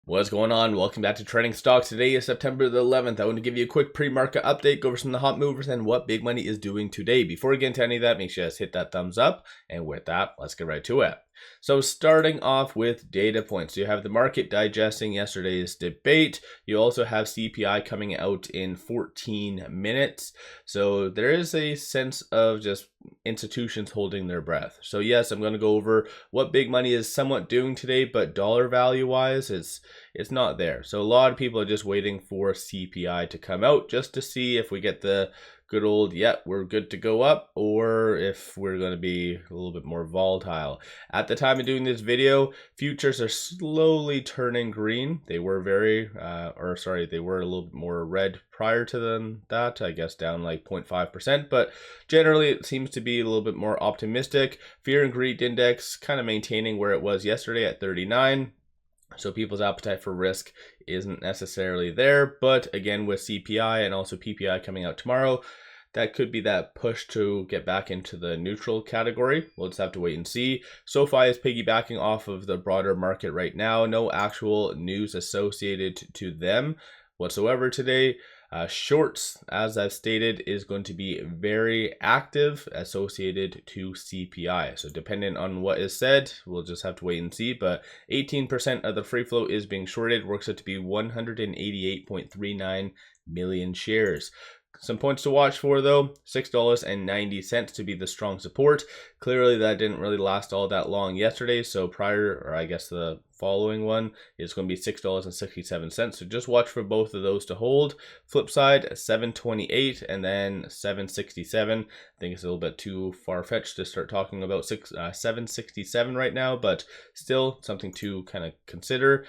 What's going on? Welcome back to Trending Stocks. Today is September the 11th. I want to give you a quick pre-market update, go over some of the hot movers and what big money is doing today. Before we get into any of that, make sure you guys hit that thumbs up. And with that, let's get right to it. So starting off with data points, you have the market digesting yesterday's debate. You also have CPI coming out in 14 minutes. So there is a sense of just institutions holding their breath. So yes, I'm going to go over what big money is somewhat doing today, but dollar value wise, it's not there. So a lot of people are just waiting for CPI to come out just to see if we get the good old, we're good to go up, or if we're going to be a little bit more volatile. At the time of doing this video, futures are slowly turning green. They were they were a little bit more red prior to that, I guess down like 0.5%, but generally it seems to be a little bit more optimistic. Fear and greed index kind of maintaining where it was yesterday at 39. So people's appetite for risk isn't necessarily there, but again, with CPI and also PPI coming out tomorrow, that could be that push to get back into the neutral category. We'll just have to wait and see. SoFi is piggybacking off of the broader market right now. No actual news associated to them whatsoever today. Shorts, as I've stated, is going to be very active associated to CPI. So depending on what is said, we'll just have to wait and see. But 18% of the free float is being shorted, works out to be 188.39 million shares. Some points to watch for though, $6.90 to be the strong support. Clearly that didn't really last all that long yesterday, so the following one is going to be $6.67. So just watch for both of those to hold. Flip side, $7.28 and then $7.67. I think it's a little bit too far-fetched to start talking about $7.67 right now, but still something to kind of consider.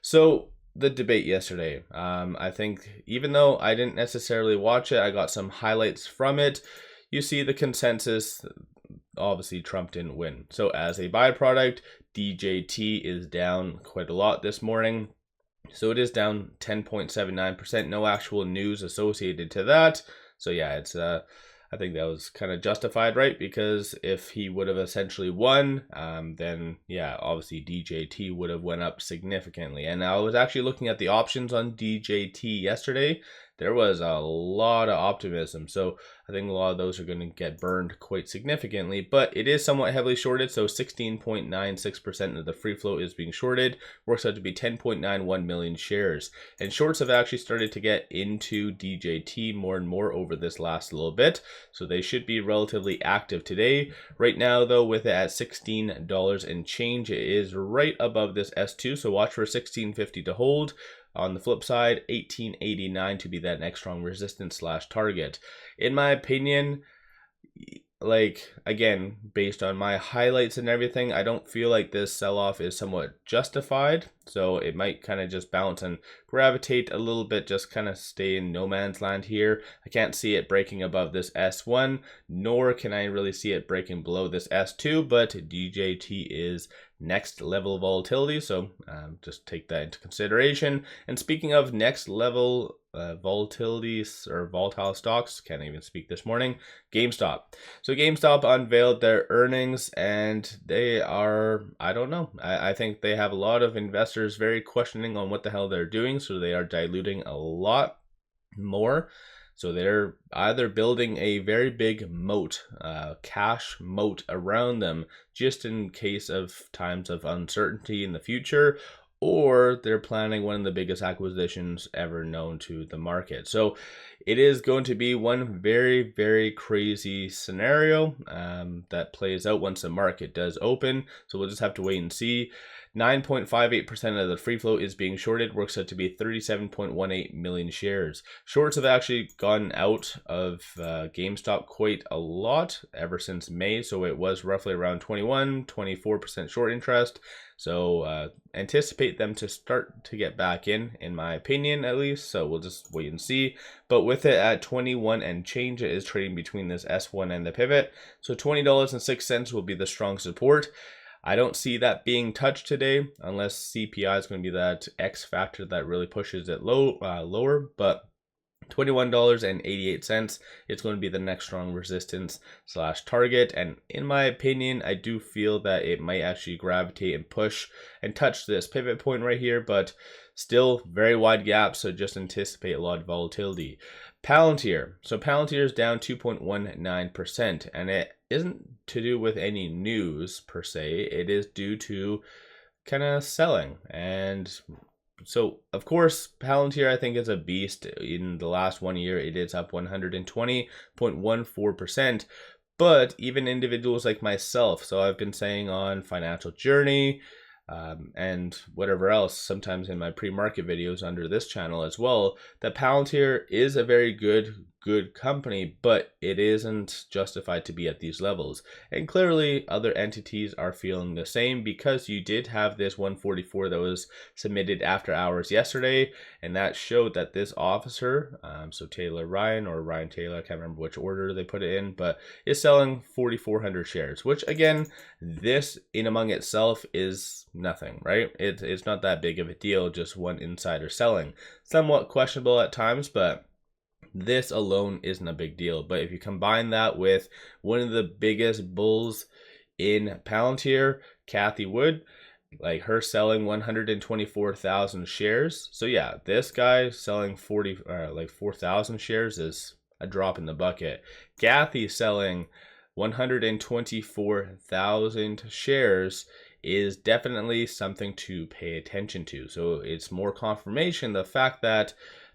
So the debate yesterday, I think even though I didn't necessarily watch it, I got some highlights from it. You see the consensus, obviously Trump didn't win. So as a byproduct, DJT is down quite a lot this morning. So it is down 10.79%. No actual news associated to that. So yeah, it's I think that was kind of justified, right? Because if he would have essentially won, then yeah, obviously DJT would have went up significantly. And I was actually looking at the options on DJT yesterday. There was a lot of optimism. So I think a lot of those are going to get burned quite significantly, but it is somewhat heavily shorted. So 16.96% of the free float is being shorted, works out to be 10.91 million shares. And shorts have actually started to get into DJT more and more over this last little bit. So they should be relatively active today. Right now though, with it at $16 and change, it is right above this S2. So watch for 16.50 to hold. On the flip side, 18.89 to be that next strong resistance / target. In my opinion, like, again, based on my highlights and everything, I don't feel like this sell-off is somewhat justified. So it might kind of just bounce and gravitate a little bit, just kind of stay in no man's land here. I can't see it breaking above this S1, nor can I really see it breaking below this S2, but DJT is next level volatility, so just take that into consideration. And speaking of next level volatilities or volatile stocks, can't even speak this morning, GameStop. So GameStop unveiled their earnings and they are, I don't know, I think they have a lot of investors very questioning on what the hell they're doing, so they are diluting a lot more. So they're either building a very big moat, cash moat around them, just in case of times of uncertainty in the future, or they're planning one of the biggest acquisitions ever known to the market. So it is going to be one very, very crazy scenario that plays out once the market does open. So we'll just have to wait and see. 9.58% of the free float is being shorted, works out to be 37.18 million shares. Shorts have actually gone out of GameStop quite a lot ever since May, so it was roughly around 24% short interest. So anticipate them to start to get back in my opinion at least. So we'll just wait and see. But with it at 21 and change, it is trading between this S1 and the pivot. So $20.06 will be the strong support. I don't see that being touched today unless CPI is going to be that X factor that really pushes it lower. But $21.88. It's going to be the next strong resistance slash target, and in my opinion, I do feel that it might actually gravitate and push and touch this pivot point right here, but still very wide gap, so just anticipate a lot of volatility. Palantir. So Palantir is down 2.19%, and it isn't to do with any news per se. It is due to kind of selling. And so, of course, Palantir, I think, is a beast. In the last 1 year, it is up 120.14%. But even individuals like myself, so I've been saying on Financial Journey, and whatever else, sometimes in my pre-market videos under this channel as well, that Palantir is a very good company, but it isn't justified to be at these levels. And clearly other entities are feeling the same, because you did have this 144 that was submitted after hours yesterday, and that showed that this officer, so Ryan Taylor, I can't remember which order they put it in, but is selling 4,400 shares, which again, this in among itself is nothing, right? It's not that big of a deal, just one insider selling. Somewhat questionable at times, but this alone isn't a big deal. But if you combine that with one of the biggest bulls in Palantir, Cathie Wood, like her selling 124,000 shares. So yeah, this guy selling 4,000 shares is a drop in the bucket. Cathie selling 124,000 shares is definitely something to pay attention to. So it's more confirmation, the fact that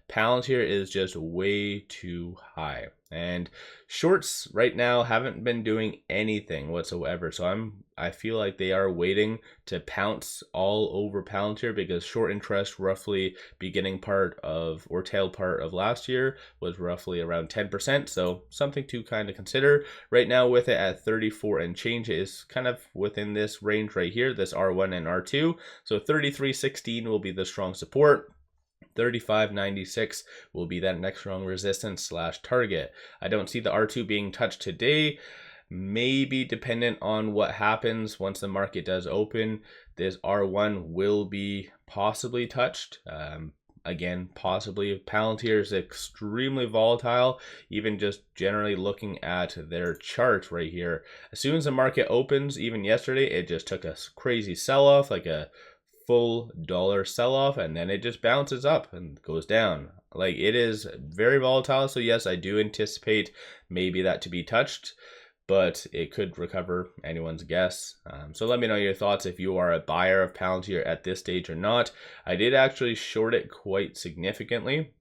Palantir is just way too high, and shorts right now haven't been doing anything whatsoever. So I feel like they are waiting to pounce all over Palantir, because short interest roughly beginning part of or tail part of last year was roughly around 10%. So something to kind of consider. Right now with it at 34 and change, it is kind of within this range right here, this R1 and R2. So 33.16 will be the strong support. 35.96 will be that next strong resistance slash target. I don't see the R2 being touched today. Maybe dependent on what happens once the market does open, this R1 will be possibly touched. Again, possibly. Palantir is extremely volatile, even just generally looking at their chart right here. As soon as the market opens, even yesterday, it just took a crazy sell-off, like a full dollar sell-off, and then it just bounces up and goes down. Like, it is very volatile. So yes, I do anticipate maybe that to be touched, but it could recover, anyone's guess. So let me know your thoughts if you are a buyer of Palantir at this stage or not. I did actually short it quite significantly.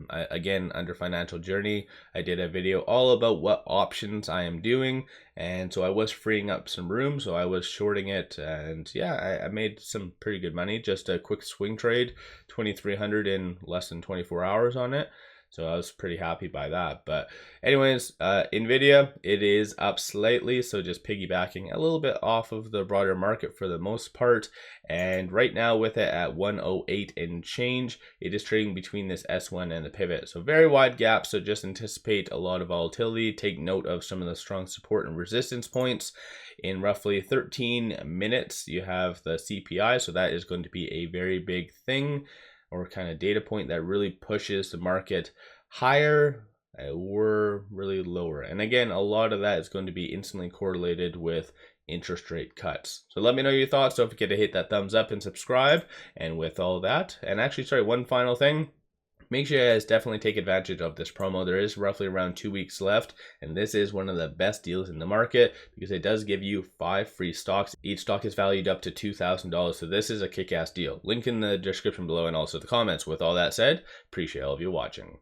Again, under Financial Journey, I did a video all about what options I am doing, and so I was freeing up some room, so I was shorting it, and yeah, I made some pretty good money. Just a quick swing trade, 2,300 in less than 24 hours on it. So I was pretty happy by that. But anyways, Nvidia, it is up slightly, so just piggybacking a little bit off of the broader market for the most part. And right now with it at 108 and change, it is trading between this S1 and the pivot. So very wide gap, so just anticipate a lot of volatility. Take note of some of the strong support and resistance points. In roughly 13 minutes, you have the CPI, so that is going to be a very big thing, or kind of data point that really pushes the market higher or really lower. And again, a lot of that is going to be instantly correlated with interest rate cuts. So let me know your thoughts. Don't forget to hit that thumbs up and subscribe. And with all that, and actually, sorry, one final thing. Make sure you guys definitely take advantage of this promo. There is roughly around 2 weeks left, and this is one of the best deals in the market because it does give you 5 free stocks. Each stock is valued up to $2,000, so this is a kick-ass deal. Link in the description below and also the comments. With all that said, appreciate all of you watching.